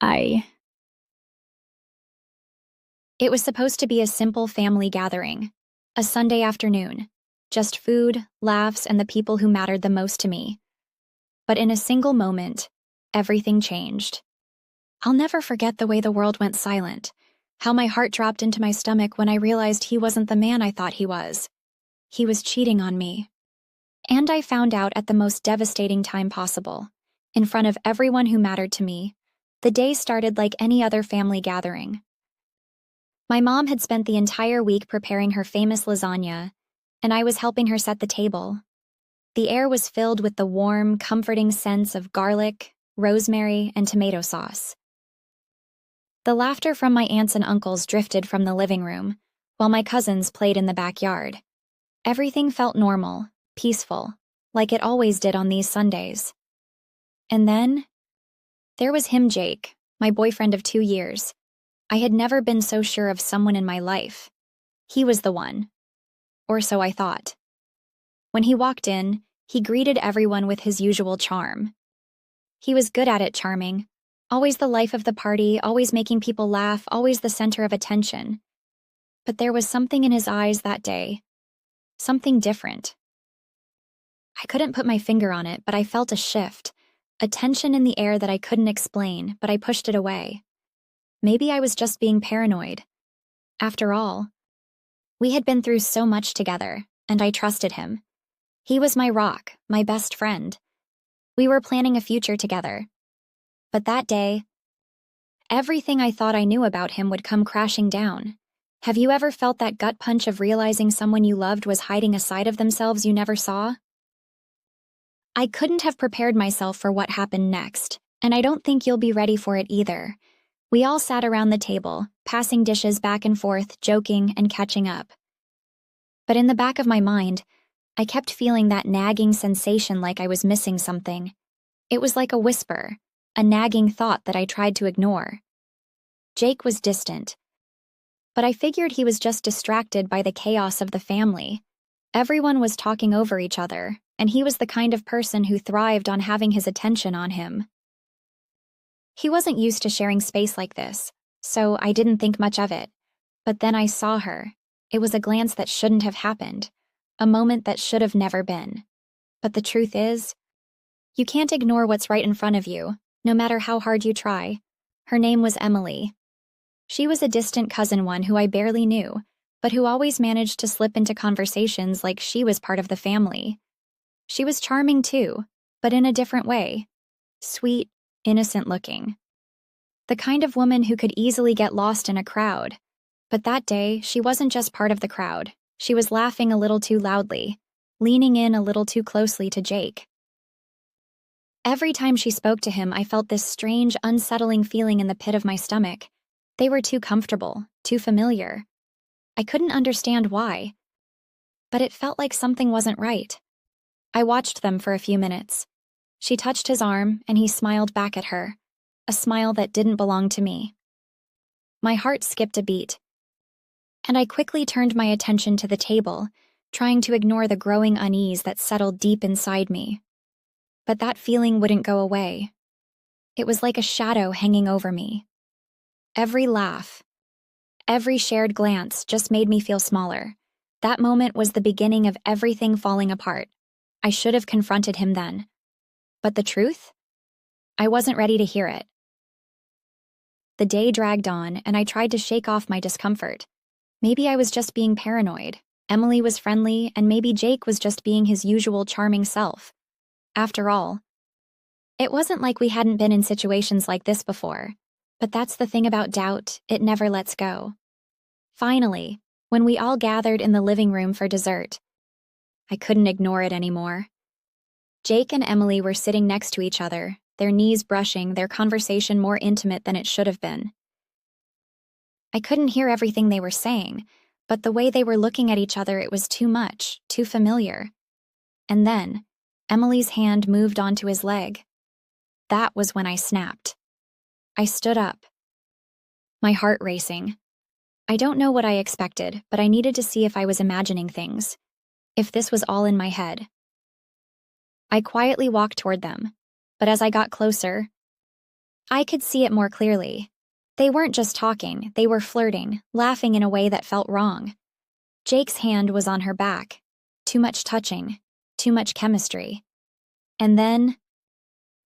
I. It was supposed to be a simple family gathering, a Sunday afternoon, just food, laughs, and the people who mattered the most to me. But in a single moment, everything changed. I'll never forget the way the world went silent, how my heart dropped into my stomach when I realized he wasn't the man I thought he was. He was cheating on me. And I found out at the most devastating time possible, in front of everyone who mattered to me. The day started like any other family gathering. My mom had spent the entire week preparing her famous lasagna, and I was helping her set the table. The air was filled with the warm, comforting scents of garlic, rosemary, and tomato sauce. The laughter from my aunts and uncles drifted from the living room, while my cousins played in the backyard. Everything felt normal, peaceful, like it always did on these Sundays. And then, there was him, Jake, my boyfriend of 2 years. I had never been so sure of someone in my life. He was the one. Or so I thought. When he walked in, he greeted everyone with his usual charm. He was good at it, charming. Always the life of the party, always making people laugh, always the center of attention. But there was something in his eyes that day. Something different. I couldn't put my finger on it, but I felt a shift, a tension in the air that I couldn't explain, but I pushed it away. Maybe I was just being paranoid. After all, we had been through so much together, and I trusted him. He was my rock, my best friend. We were planning a future together. But that day, everything I thought I knew about him would come crashing down. Have you ever felt that gut punch of realizing someone you loved was hiding a side of themselves you never saw? I couldn't have prepared myself for what happened next, and I don't think you'll be ready for it either. We all sat around the table, passing dishes back and forth, joking and catching up. But in the back of my mind, I kept feeling that nagging sensation like I was missing something. It was like a whisper, a nagging thought that I tried to ignore. Jake was distant, but I figured he was just distracted by the chaos of the family. Everyone was talking over each other, and he was the kind of person who thrived on having his attention on him. He wasn't used to sharing space like this, so I didn't think much of it. But then I saw her. It was a glance that shouldn't have happened, a moment that should have never been. But the truth is, you can't ignore what's right in front of you, no matter how hard you try. Her name was Emily. She was a distant cousin, one who I barely knew, but who always managed to slip into conversations like she was part of the family. She was charming too, but in a different way. Sweet, innocent-looking. The kind of woman who could easily get lost in a crowd. But that day, she wasn't just part of the crowd. She was laughing a little too loudly, leaning in a little too closely to Jake. Every time she spoke to him, I felt this strange, unsettling feeling in the pit of my stomach. They were too comfortable, too familiar. I couldn't understand why, but it felt like something wasn't right. I watched them for a few minutes. She touched his arm, and he smiled back at her, a smile that didn't belong to me. My heart skipped a beat, and I quickly turned my attention to the table, trying to ignore the growing unease that settled deep inside me. But that feeling wouldn't go away. It was like a shadow hanging over me. Every laugh, every shared glance just made me feel smaller. That moment was the beginning of everything falling apart. I should have confronted him then. But the truth? I wasn't ready to hear it. The day dragged on, and I tried to shake off my discomfort. Maybe I was just being paranoid. Emily was friendly, and maybe Jake was just being his usual charming self. After all, it wasn't like we hadn't been in situations like this before. But that's the thing about doubt, it never lets go. Finally, when we all gathered in the living room for dessert, I couldn't ignore it anymore. Jake and Emily were sitting next to each other, their knees brushing, their conversation more intimate than it should have been. I couldn't hear everything they were saying, but the way they were looking at each other, it was too much, too familiar. And then, Emily's hand moved onto his leg. That was when I snapped. I stood up, my heart racing. I don't know what I expected, but I needed to see if I was imagining things, if this was all in my head. I quietly walked toward them, but as I got closer, I could see it more clearly. They weren't just talking, they were flirting, laughing in a way that felt wrong. Jake's hand was on her back. Too much touching, too much chemistry. And then,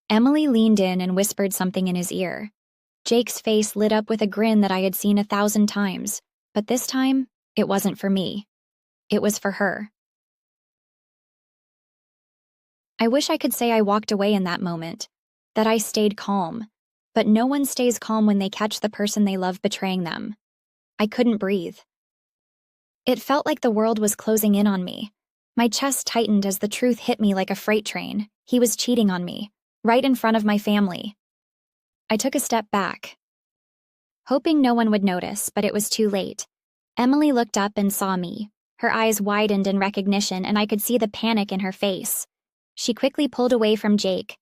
Emily leaned in and whispered something in his ear. Jake's face lit up with a grin that I had seen 1,000 times, but this time, it wasn't for me. It was for her. I wish I could say I walked away in that moment, that I stayed calm, but no one stays calm when they catch the person they love betraying them. I couldn't breathe. It felt like the world was closing in on me. My chest tightened as the truth hit me like a freight train. He was cheating on me, right in front of my family. I took a step back, hoping no one would notice, but it was too late. Emily looked up and saw me. Her eyes widened in recognition, and I could see the panic in her face. She quickly pulled away from Jake,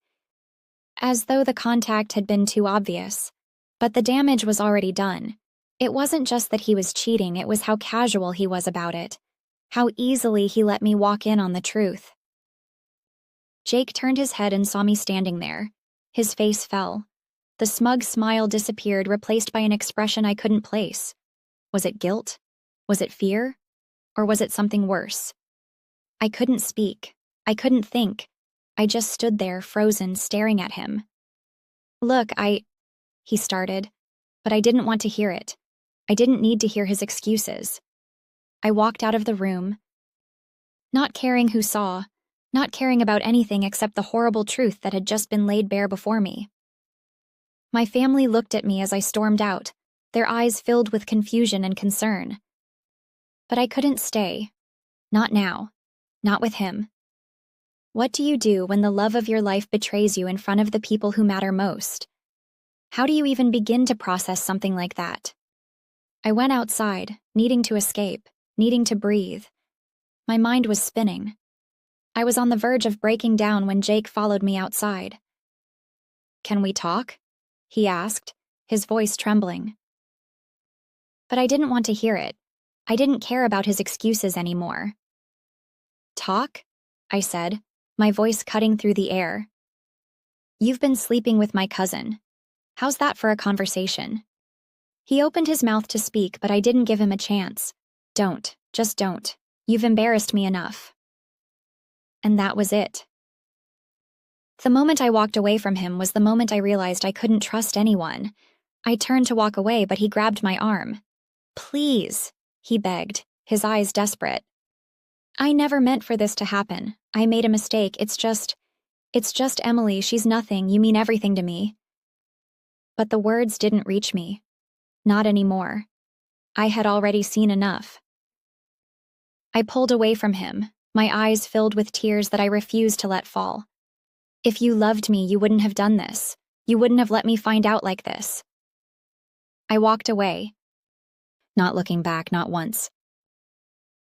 as though the contact had been too obvious. But the damage was already done. It wasn't just that he was cheating, it was how casual he was about it. How easily he let me walk in on the truth. Jake turned his head and saw me standing there. His face fell. The smug smile disappeared, replaced by an expression I couldn't place. Was it guilt? Was it fear? Or was it something worse? I couldn't speak. I couldn't think. I just stood there, frozen, staring at him. Look, he started, but I didn't want to hear it. I didn't need to hear his excuses. I walked out of the room, not caring who saw, not caring about anything except the horrible truth that had just been laid bare before me. My family looked at me as I stormed out, their eyes filled with confusion and concern. But I couldn't stay. Not now. Not with him. What do you do when the love of your life betrays you in front of the people who matter most? How do you even begin to process something like that? I went outside, needing to escape, needing to breathe. My mind was spinning. I was on the verge of breaking down when Jake followed me outside. "Can we talk?" he asked, his voice trembling. But I didn't want to hear it. I didn't care about his excuses anymore. "Talk?" I said, my voice cutting through the air. "You've been sleeping with my cousin. How's that for a conversation?" He opened his mouth to speak, but I didn't give him a chance. "Don't, just don't. You've embarrassed me enough." And that was it. The moment I walked away from him was the moment I realized I couldn't trust anyone. I turned to walk away, but he grabbed my arm. "Please," he begged, his eyes desperate. "I never meant for this to happen. I made a mistake. It's just Emily. She's nothing. You mean everything to me." But the words didn't reach me. Not anymore. I had already seen enough. I pulled away from him, my eyes filled with tears that I refused to let fall. "If you loved me, you wouldn't have done this. You wouldn't have let me find out like this." I walked away, not looking back, not once.